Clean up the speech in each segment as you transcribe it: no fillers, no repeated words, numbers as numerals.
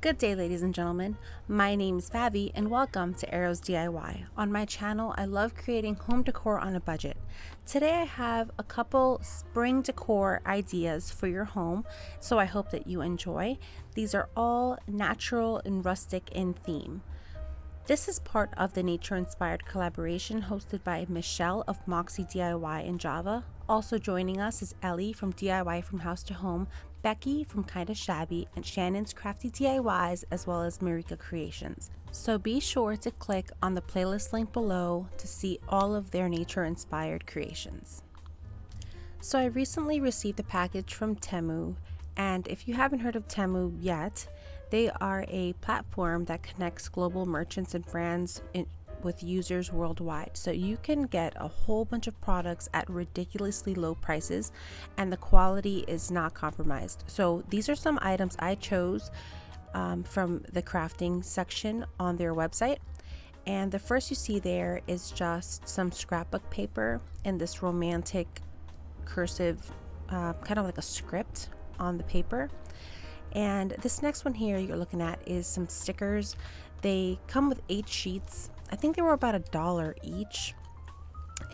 Good day, ladies and gentlemen. My name is Fabi and welcome to Arrows DIY. On my channel, I love creating home decor on a budget. Today I have a couple spring decor ideas for your home, so I hope that you enjoy. These are all natural and rustic in theme. This is part of the nature-inspired collaboration hosted by Michelle of Moxie DIY in Java. Also joining us is Ellie from DIY from House to Home, Becky from Kinda Shabby, and Shannon's Crafty DIYs, as well as Marika Creations. So be sure to click on the playlist link below to see all of their nature-inspired creations. So I recently received a package from Temu, and if you haven't heard of Temu yet, they are a platform that connects global merchants and brands with users worldwide. So you can get a whole bunch of products at ridiculously low prices and the quality is not compromised. So these are some items I chose from the crafting section on their website. And the first you see there is just some scrapbook paper in this romantic cursive, kind of like a script on the paper. And this next one here you're looking at is some stickers. They come with 8 sheets. I think they were about $1 each.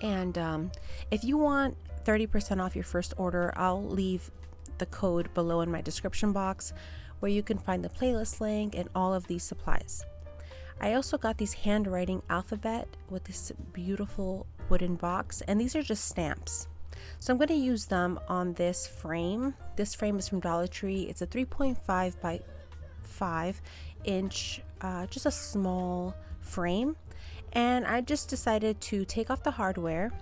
And if you want 30% off your first order, I'll leave the code below in my description box where you can find the playlist link and all of these supplies. I also got these handwriting alphabet with this beautiful wooden box, and these are just stamps. So I'm going to use them on this frame. This frame is from Dollar Tree. It's a 3.5 by 5 inch, just a small frame. And I just decided to take off the hardware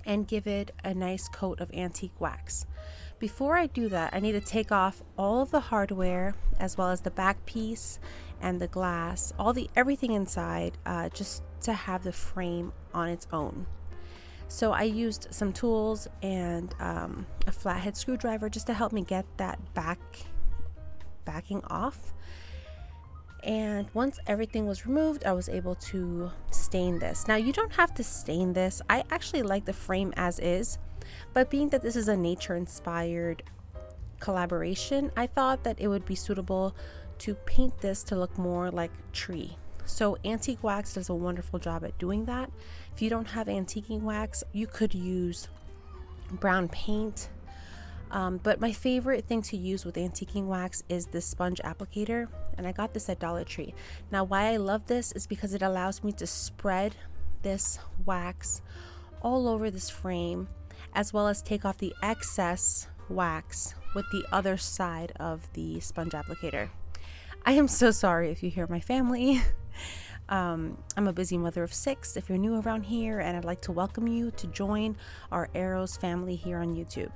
and give it a nice coat of antique wax. Before I do that, I need to take off all of the hardware as well as the back piece and the glass, everything inside, just to have the frame on its own. So I used some tools and a flathead screwdriver just to help me get that backing off. And once everything was removed, I was able to stain this. Now you don't have to stain this. I actually like the frame as is, but being that this is a nature-inspired collaboration, I thought that it would be suitable to paint this to look more like a tree. So antique wax does a wonderful job at doing that. If you don't have antiquing wax, you could use brown paint. But my favorite thing to use with antiquing wax is this sponge applicator, and I got this at Dollar Tree. Now why I love this is because it allows me to spread this wax all over this frame, as well as take off the excess wax with the other side of the sponge applicator. I am so sorry if you hear my family. I'm a busy mother of 6 if you're new around here, and I'd like to welcome you to join our Arrows family here on YouTube.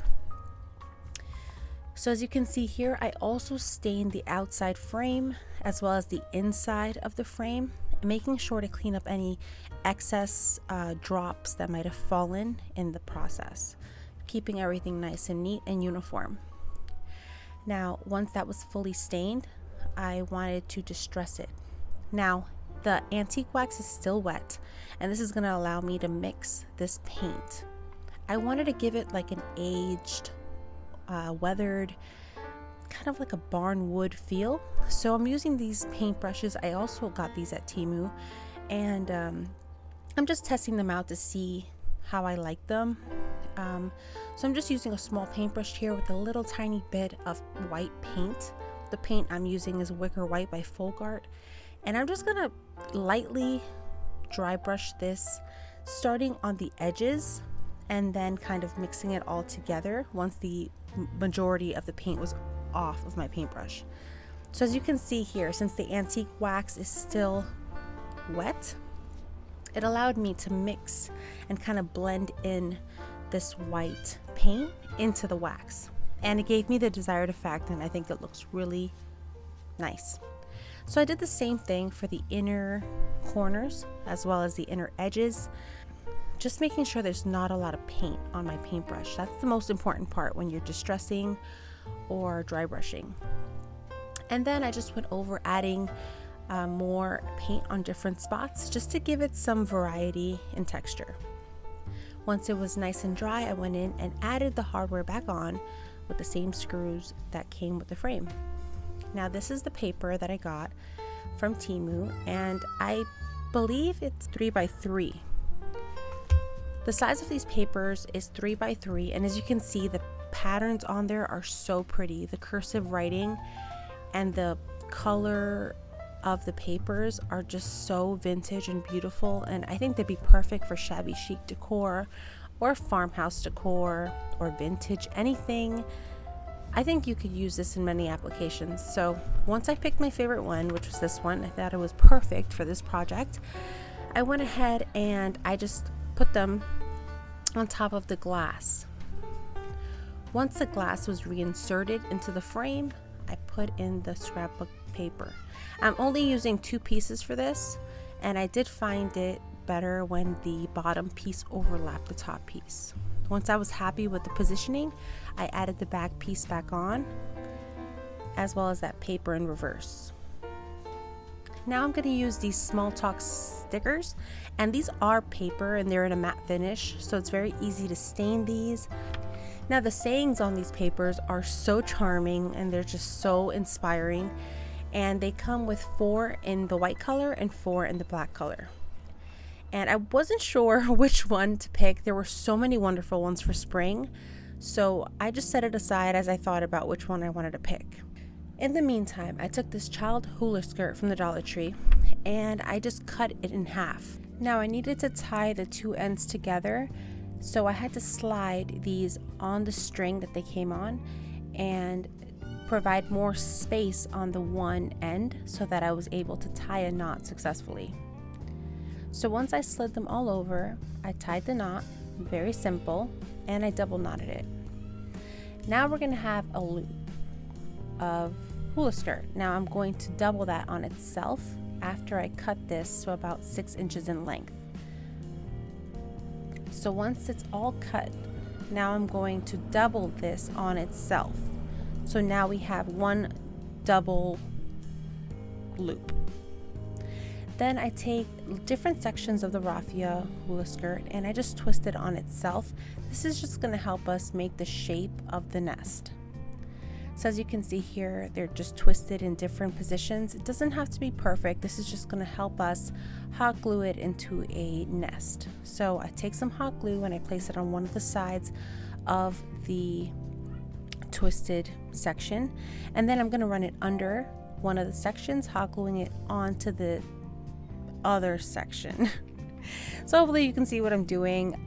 So as you can see here, I also stained the outside frame as well as the inside of the frame, making sure to clean up any excess drops that might have fallen in the process, keeping everything nice and neat and uniform. Now, once that was fully stained, I wanted to distress it. Now, the antique wax is still wet, and this is going to allow me to mix this paint. I wanted to give it like an aged, weathered, kind of like a barn wood feel. So I'm using these paint brushes. I also got these at Temu, and I'm just testing them out to see how I like them. So I'm just using a small paintbrush here with a little tiny bit of white paint. The paint I'm using is Wicker White by Folgart, and I'm just gonna lightly dry brush this, starting on the edges and then kind of mixing it all together once the majority of the paint was off of my paintbrush. So as you can see here, since the antique wax is still wet, it allowed me to mix and kind of blend in this white paint into the wax, and it gave me the desired effect, and I think it looks really nice. So I did the same thing for the inner corners as well as the inner edges, just making sure there's not a lot of paint on my paintbrush. That's the most important part when you're distressing or dry brushing. And then I just went over adding more paint on different spots just to give it some variety in texture. Once it was nice and dry, I went in and added the hardware back on with the same screws that came with the frame. Now this is the paper that I got from Temu, and I believe it's 3x3. The size of these papers is 3x3, and as you can see, the patterns on there are so pretty. The cursive writing and the color of the papers are just so vintage and beautiful, and I think they'd be perfect for shabby chic decor or farmhouse decor or vintage anything. I think you could use this in many applications. So once I picked my favorite one, which was this one, I thought it was perfect for this project, I went ahead and I just put them on top of the glass. Once the glass was reinserted into the frame, I put in the scrapbook paper. I'm only using 2 pieces for this, and I did find it better when the bottom piece overlapped the top piece. Once I was happy with the positioning, I added the back piece back on, as well as that paper in reverse. Now I'm going to use these small talk stickers, and these are paper and they're in a matte finish, so it's very easy to stain these. Now the sayings on these papers are so charming and they're just so inspiring, and they come with 4 in the white color and 4 in the black color. And I wasn't sure which one to pick. There were so many wonderful ones for spring, so I just set it aside as I thought about which one I wanted to pick. In the meantime, I took this child hula skirt from the Dollar Tree and I just cut it in half. Now I needed to tie the 2 ends together, so I had to slide these on the string that they came on and provide more space on the one end so that I was able to tie a knot successfully. So once I slid them all over, I tied the knot, very simple, and I double knotted it. Now we're going to have a loop of hula skirt. Now I'm going to double that on itself after I cut this to about 6 inches in length. So once it's all cut, now I'm going to double this on itself. So now we have one double loop. Then I take different sections of the raffia hula skirt and I just twist it on itself. This is just going to help us make the shape of the nest. So as you can see here, they're just twisted in different positions. It doesn't have to be perfect. This is just going to help us hot glue it into a nest. So I take some hot glue and I place it on one of the sides of the twisted section, and then I'm going to run it under one of the sections, hot gluing it onto the other section. So hopefully you can see what I'm doing.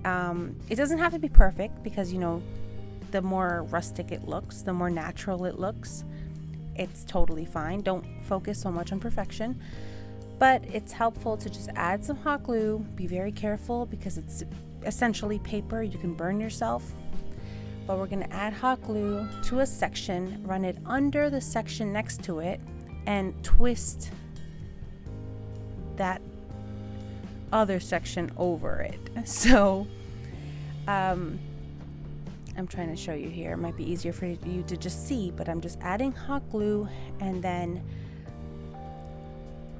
It doesn't have to be perfect because, you know, the more rustic it looks, the more natural it looks. It's totally fine. Don't focus so much on perfection, but it's helpful to just add some hot glue. Be very careful because it's essentially paper. You can burn yourself. But we're going to add hot glue to a section, run it under the section next to it, and twist that other section over it. So I'm trying to show you here. It might be easier for you to just see, but I'm just adding hot glue and then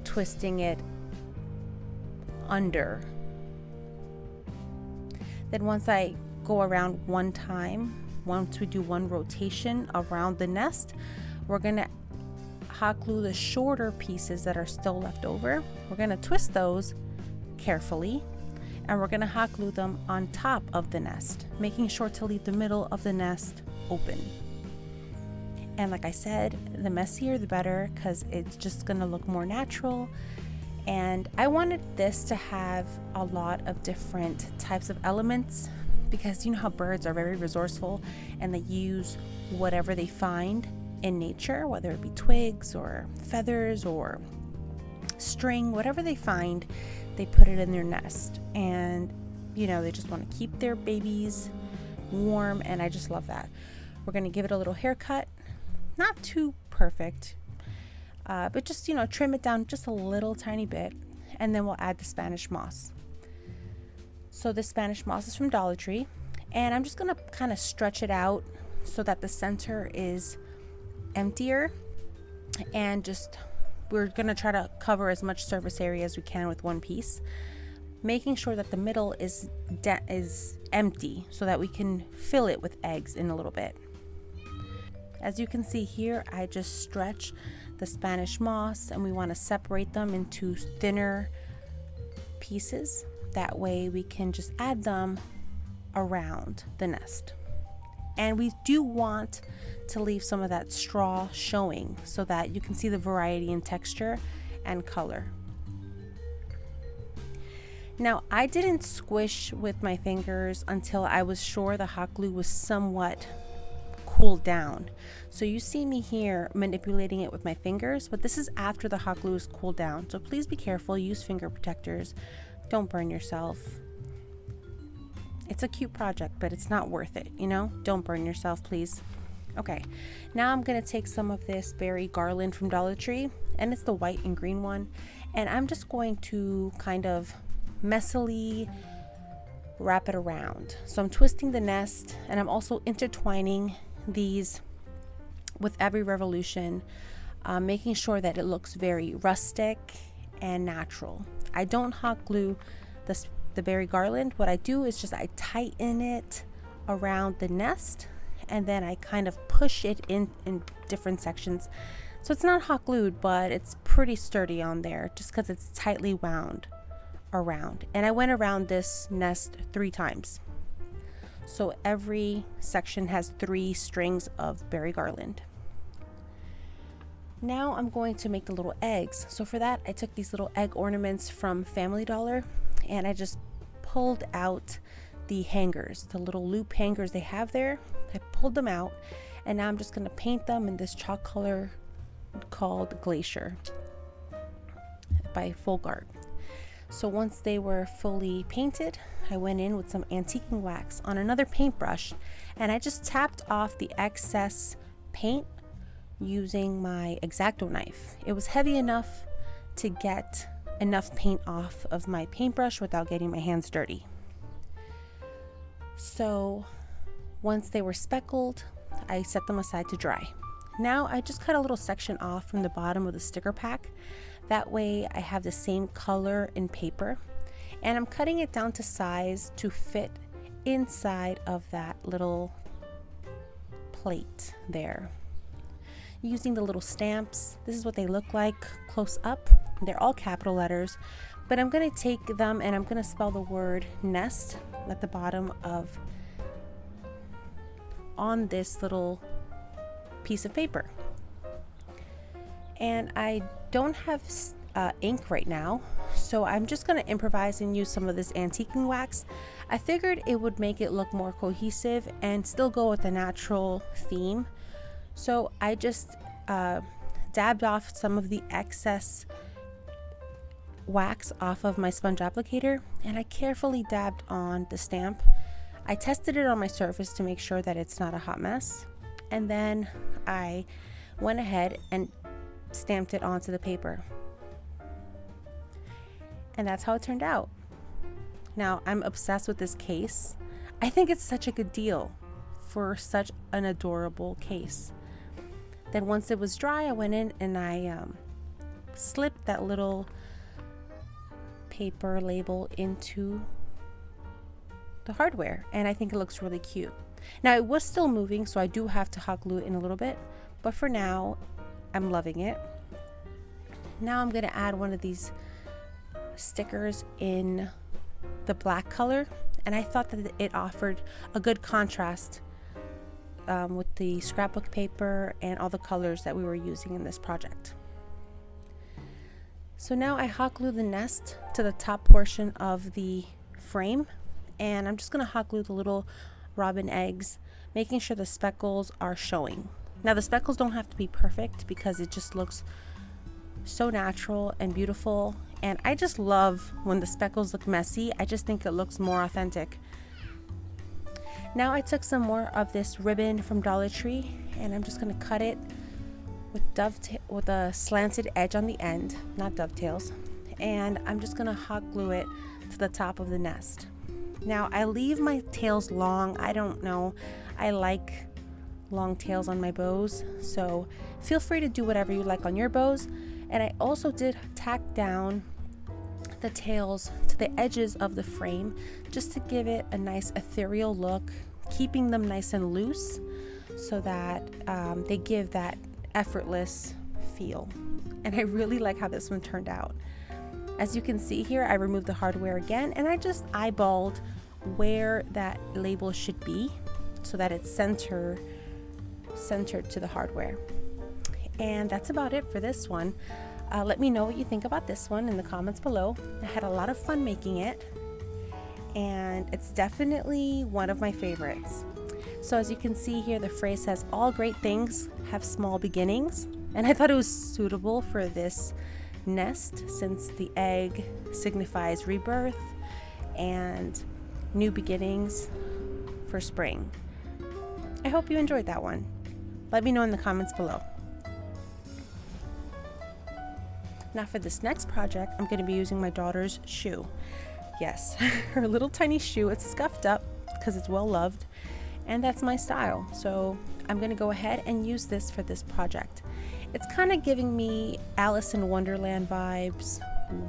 twisting it under. Then once I go around one time, once we do one rotation around the nest, we're going to hot glue the shorter pieces that are still left over. We're going to twist those carefully and we're going to hot glue them on top of the nest, making sure to leave the middle of the nest open. And like I said, the messier the better because it's just going to look more natural. And I wanted this to have a lot of different types of elements because you know how birds are very resourceful and they use whatever they find in nature, whether it be twigs or feathers or string, whatever they find, they put it in their nest. And you know, they just want to keep their babies warm, and I just love that. We're going to give it a little haircut, not too perfect, but just, you know, trim it down just a little tiny bit, and then we'll add the Spanish moss. So the Spanish moss is from Dollar Tree, and I'm just going to kind of stretch it out so that the center is emptier, and just we're going to try to cover as much surface area as we can with one piece, making sure that the middle is empty so that we can fill it with eggs in a little bit. As you can see here, I just stretch the Spanish moss, and we want to separate them into thinner pieces. That way we can just add them around the nest. And we do want to leave some of that straw showing so that you can see the variety in texture and color. Now, I didn't squish with my fingers until I was sure the hot glue was somewhat cooled down. So you see me here manipulating it with my fingers, but this is after the hot glue is cooled down. So please be careful, use finger protectors, don't burn yourself. It's a cute project, but it's not worth it, you know? Don't burn yourself, please. Okay, now I'm gonna take some of this berry garland from Dollar Tree, and it's the white and green one, and I'm just going to kind of messily wrap it around. So I'm twisting the nest, and I'm also intertwining these with every revolution, making sure that it looks very rustic and natural. I don't hot glue the berry garland. What I do is just I tighten it around the nest, and then I kind of push it in different sections. So it's not hot glued, but it's pretty sturdy on there just because it's tightly wound around. And I went around this nest 3 times. So every section has 3 strings of berry garland. Now I'm going to make the little eggs. So for that, I took these little egg ornaments from Family Dollar, and I just pulled out the hangers, the little loop hangers they have there. I pulled them out, and now I'm just going to paint them in this chalk color called Glacier by Full Guard. So once they were fully painted, I went in with some antiquing wax on another paintbrush, and I just tapped off the excess paint using my X-Acto knife. It was heavy enough to get enough paint off of my paintbrush without getting my hands dirty. So once they were speckled, I set them aside to dry. Now I just cut a little section off from the bottom of the sticker pack. That way I have the same color in paper, and I'm cutting it down to size to fit inside of that little plate there. Using the little stamps, this is what they look like close up. They're all capital letters, but I'm going to take them and I'm going to spell the word nest at the bottom on this little piece of paper. And I don't have ink right now, so I'm just going to improvise and use some of this antiquing wax. I figured it would make it look more cohesive and still go with the natural theme. So I just dabbed off some of the excess wax off of my sponge applicator, and I carefully dabbed on the stamp. I tested it on my surface to make sure that it's not a hot mess, and then I went ahead and stamped it onto the paper. And that's how it turned out. Now, I'm obsessed with this case. I think it's such a good deal for such an adorable case. Then once it was dry, I went in and I slipped that little paper label into the hardware, and I think it looks really cute. Now, it was still moving, so I do have to hot glue it in a little bit, but for now I'm loving it. Now I'm going to add one of these stickers in the black color, and I thought that it offered a good contrast with the scrapbook paper and all the colors that we were using in this project. So now I hot glue the nest to the top portion of the frame, and I'm just going to hot glue the little robin eggs, making sure the speckles are showing. Now, the speckles don't have to be perfect because it just looks so natural and beautiful, and I just love when the speckles look messy. I just think it looks more authentic. Now I took some more of this ribbon from Dollar Tree, and I'm just going to cut it with a slanted edge on the end, not dovetails, and I'm just going to hot glue it to the top of the nest. Now, I leave my tails long. I don't know, I like long tails on my bows, so feel free to do whatever you like on your bows. And I also did tack down the tails to the edges of the frame just to give it a nice ethereal look, keeping them nice and loose so that they give that effortless feel. And I really like how this one turned out. As you can see here, I removed the hardware again, and I just eyeballed where that label should be so that it's centered to the hardware. And that's about it for this one. Let me know what you think about this one in the comments below. I had a lot of fun making it, and it's definitely one of my favorites. So as you can see here, the phrase says, "All great things have small beginnings." And I thought it was suitable for this nest since the egg signifies rebirth and new beginnings for spring. I hope you enjoyed that one. Let me know in the comments below. Now for this next project, I'm going to be using my daughter's shoe. Yes, her little tiny shoe. It's scuffed up because it's well loved, and that's my style. So I'm going to go ahead and use this for this project. It's kind of giving me Alice in Wonderland vibes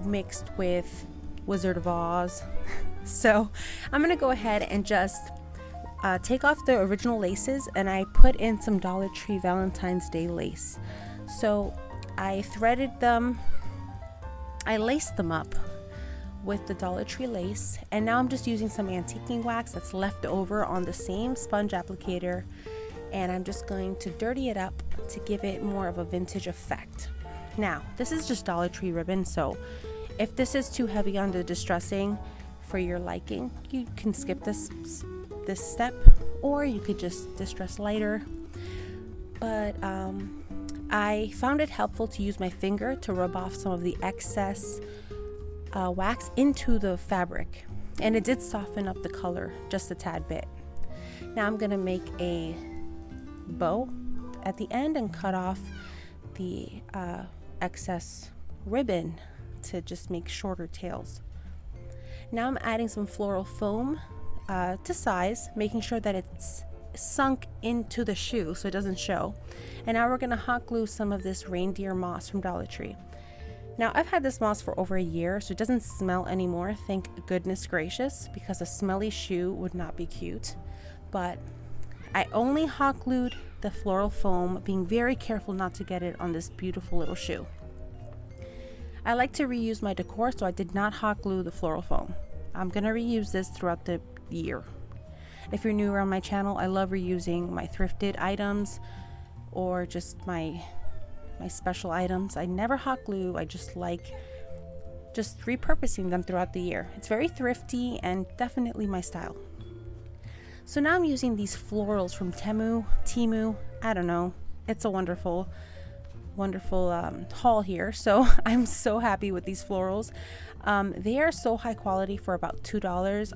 mixed with Wizard of Oz. So I'm going to go ahead and just take off the original laces, and I put in some Dollar Tree Valentine's Day lace. So I threaded them, I laced them up with the Dollar Tree lace, and now I'm just using some antiquing wax that's left over on the same sponge applicator, and I'm just going to dirty it up to give it more of a vintage effect. Now, this is just Dollar Tree ribbon, so if this is too heavy on the distressing for your liking, you can skip this step, or you could just distress lighter. But I found it helpful to use my finger to rub off some of the excess wax into the fabric, and it did soften up the color just a tad bit. Now I'm gonna make a bow at the end and cut off the excess ribbon to just make shorter tails. Now I'm adding some floral foam to size, making sure that it's sunk into the shoe so it doesn't show. And now we're gonna hot glue some of this reindeer moss from Dollar Tree. Now I've had this moss for over a year, so it doesn't smell anymore, thank goodness gracious, because a smelly shoe would not be cute. But I only hot glued the floral foam, being very careful not to get it on this beautiful little shoe. I like to reuse my decor, so I did not hot glue the floral foam. I'm gonna reuse this throughout the year. If you're new around my channel, I love reusing my thrifted items or just my special items. I never hot glue. I just like repurposing them throughout the year. It's very thrifty and definitely my style. So now I'm using these florals from Temu, I don't know. It's a wonderful haul here. So I'm so happy with these florals. They are so high quality for about $2.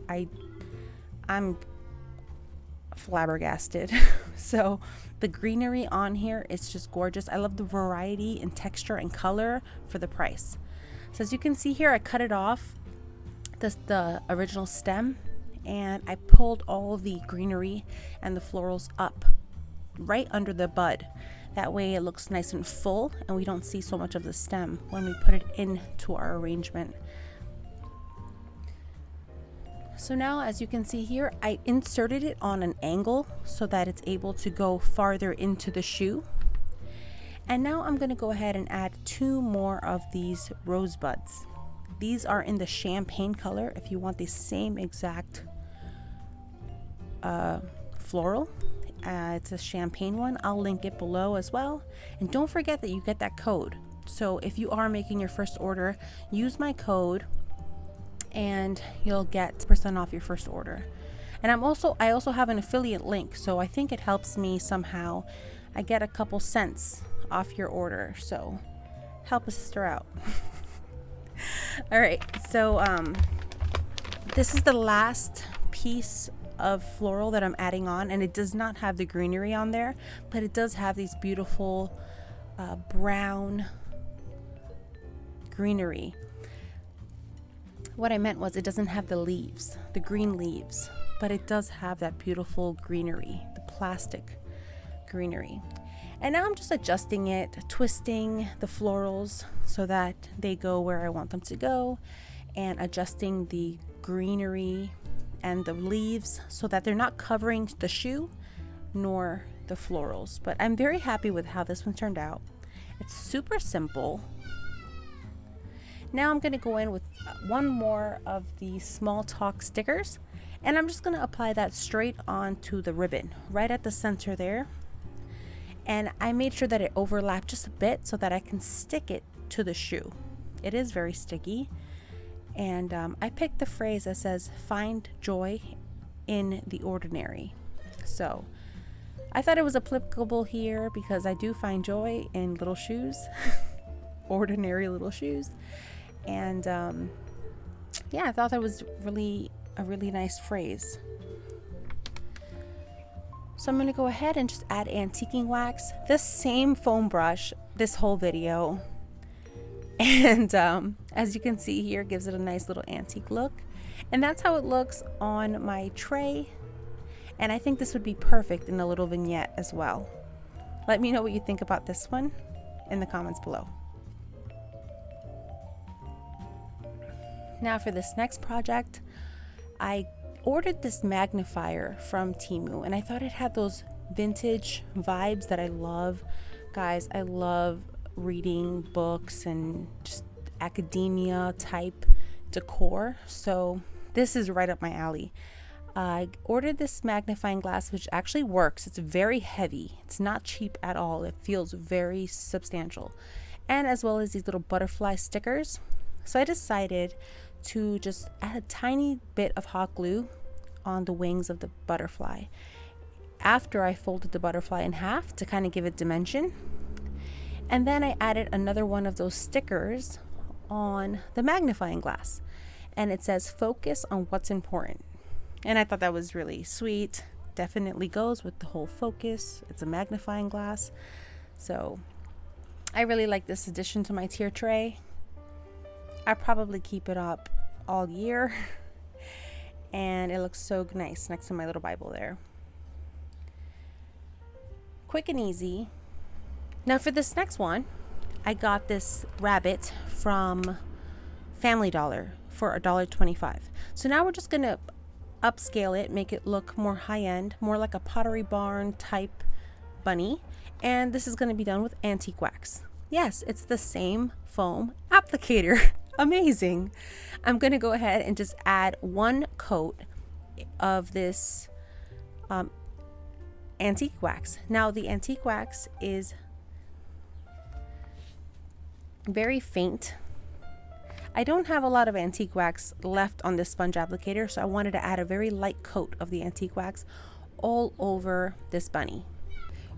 I'm flabbergasted. So the greenery on here is just gorgeous. I love the variety in texture and color for the price. So as you can see here, I cut it off the original stem, and I pulled all the greenery and the florals up right under the bud. That way it looks nice and full, and we don't see so much of the stem when we put it into our arrangement. So now, as you can see here, I inserted it on an angle so that it's able to go farther into the shoe. And now I'm going to go ahead and add 2 more of these rosebuds. These are in the champagne color. If you want the same exact floral, it's a champagne one. I'll link it below as well. And don't forget that you get that code. So if you are making your first order, use my code and you'll get 10% off your first order. And I also have an affiliate link, so I think it helps me somehow. I get a couple cents off your order, so help a sister out. All right, so this is the last piece of floral that I'm adding on, and it does not have the greenery on there, but it does have these beautiful brown greenery. What I meant was it doesn't have the leaves, the green leaves, but it does have that beautiful greenery, the plastic greenery. And now I'm just adjusting it, twisting the florals so that they go where I want them to go, and adjusting the greenery and the leaves so that they're not covering the shoe nor the florals. But I'm very happy with how this one turned out. It's super simple. Now I'm going to go in with one more of the small talk stickers, and I'm just going to apply that straight onto the ribbon right at the center there. And I made sure that it overlapped just a bit so that I can stick it to the shoe. It is very sticky. And I picked the phrase that says, "Find joy in the ordinary." So I thought it was applicable here because I do find joy in little shoes, ordinary little shoes. And yeah, I thought that was a really nice phrase. So I'm going to go ahead and just add antiquing wax, the same foam brush this whole video. And as you can see here, it gives it a nice little antique look. And that's how it looks on my tray. And I think this would be perfect in a little vignette as well. Let me know what you think about this one in the comments below. Now for this next project, I ordered this magnifier from Temu, and I thought it had those vintage vibes that I love. Guys, I love reading books and just academia type decor, so this is right up my alley. I ordered this magnifying glass, which actually works. It's very heavy. It's not cheap at all. It feels very substantial. And as well as these little butterfly stickers. So I decided to just add a tiny bit of hot glue on the wings of the butterfly after I folded the butterfly in half to kind of give it dimension. And then I added another one of those stickers on the magnifying glass, and it says, "Focus on what's important." And I thought that was really sweet. Definitely goes with the whole focus. It's a magnifying glass. So I really like this addition to my tier tray. I probably keep it up all year. And it looks so nice next to my little Bible there. Quick and easy. Now for this next one, I got this rabbit from Family Dollar for $1.25. So now we're just gonna upscale it, make it look more high-end, more like a Pottery Barn type bunny. And this is gonna be done with antique wax. Yes, it's the same foam applicator. Amazing. I'm gonna go ahead and just add one coat of this antique wax. Now the antique wax is very faint. I don't have a lot of antique wax left on this sponge applicator, so I wanted to add a very light coat of the antique wax all over this bunny.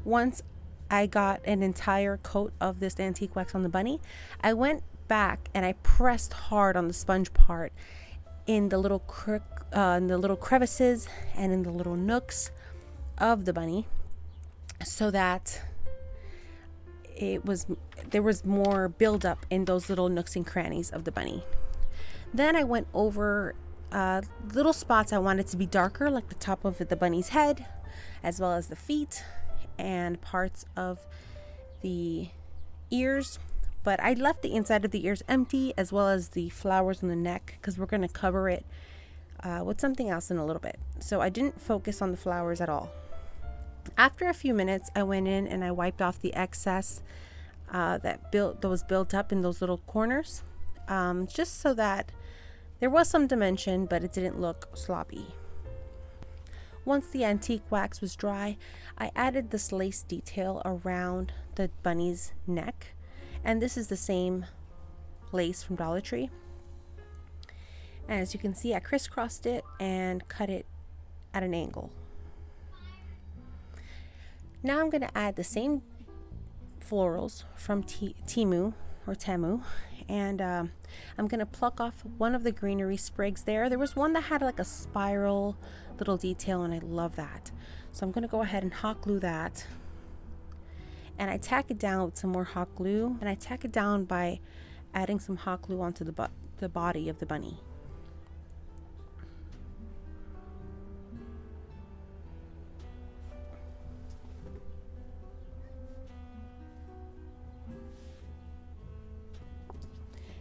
Once I got an entire coat of this antique wax on the bunny, I went back and I pressed hard on the sponge part in the little crevices and in the little nooks of the bunny, so that there was more buildup in those little nooks and crannies of the bunny. Then I went over little spots I wanted to be darker, like the top of the bunny's head, as well as the feet and parts of the ears. But I left the inside of the ears empty, as well as the flowers on the neck, because we're going to cover it with something else in a little bit. So I didn't focus on the flowers at all. After a few minutes, I went in and I wiped off the excess that was built up in those little corners, just so that there was some dimension, but it didn't look sloppy. Once the antique wax was dry, I added this lace detail around the bunny's neck, and this is the same lace from Dollar Tree. And as you can see, I crisscrossed it and cut it at an angle. Now I'm going to add the same florals from Temu, and I'm going to pluck off one of the greenery sprigs there. There was one that had like a spiral little detail, and I love that. So I'm going to go ahead and hot glue that, and I tack it down with some more hot glue, and I tack it down by adding some hot glue onto the body of the bunny.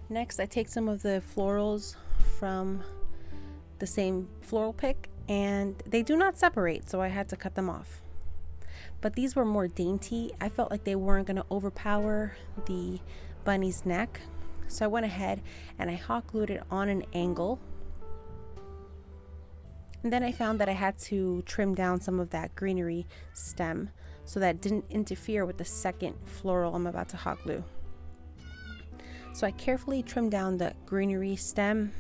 Next, I take some of the florals from the same floral pick, and they do not separate, so I had to cut them off. but these were more dainty. I felt like they weren't going to overpower the bunny's neck, so I went ahead and I hot glued it on an angle. And then I found that I had to trim down some of that greenery stem so that it didn't interfere with the second floral I'm about to hot glue. So I carefully trimmed down the greenery stem,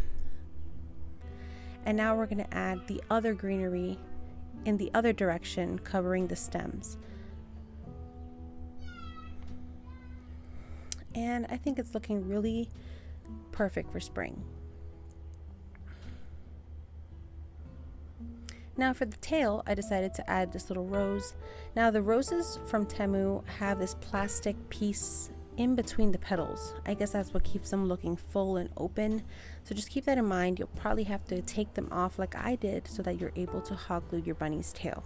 and now we're going to add the other greenery in the other direction, covering the stems. And I think it's looking really perfect for spring. Now for the tail, I decided to add this little rose. Now the roses from Temu have this plastic piece in between the petals. I guess that's what keeps them looking full and open. So just keep that in mind. You'll probably have to take them off like I did so that you're able to hot glue your bunny's tail.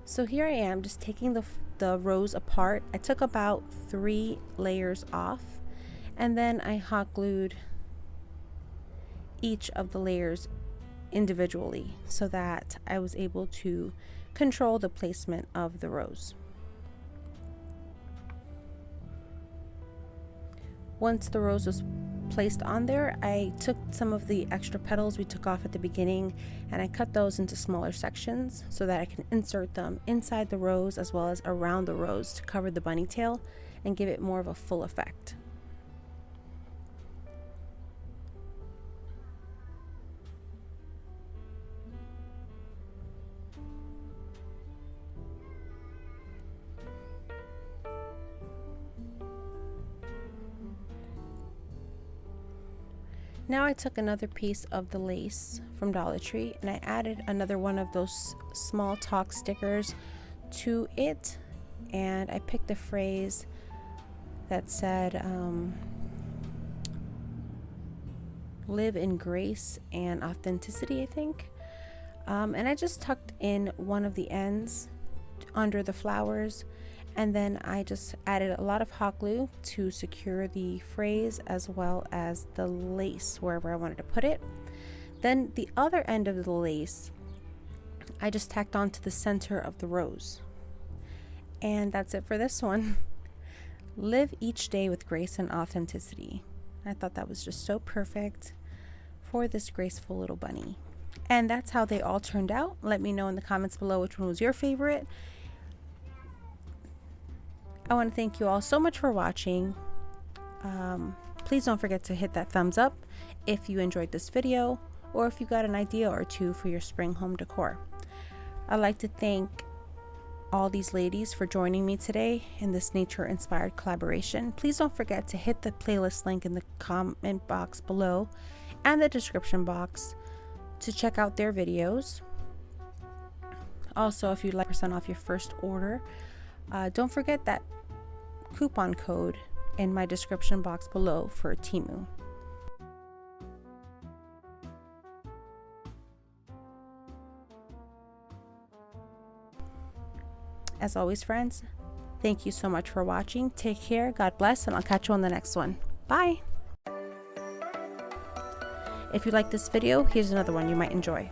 So here I am just taking the rose apart. I took about 3 layers off, and then I hot glued each of the layers individually so that I was able to control the placement of the rose. Once the rose was placed on there, I took some of the extra petals we took off at the beginning and I cut those into smaller sections so that I can insert them inside the rose as well as around the rose to cover the bunny tail and give it more of a full effect. Now I took another piece of the lace from Dollar Tree and I added another one of those small talk stickers to it, and I picked a phrase that said live in grace and authenticity, I think, and I just tucked in one of the ends under the flowers, and then I just added a lot of hot glue to secure the phrase as well as the lace wherever I wanted to put it. Then the other end of the lace I just tacked on to the center of the rose. And that's it for this one. Live each day with grace and authenticity. I thought that was just so perfect for this graceful little bunny. And that's how they all turned out. Let me know in the comments below which one was your favorite. I want to thank you all so much for watching. Please don't forget to hit that thumbs up if you enjoyed this video or if you got an idea or two for your spring home decor. I'd like to thank all these ladies for joining me today in this nature inspired collaboration. Please don't forget to hit the playlist link in the comment box below and the description box to check out their videos. Also, if you'd like % off your first order, don't forget that coupon code in my description box below for Temu. As always, friends, thank you so much for watching. Take care, God bless, and I'll catch you on the next one. Bye! If you like this video, here's another one you might enjoy.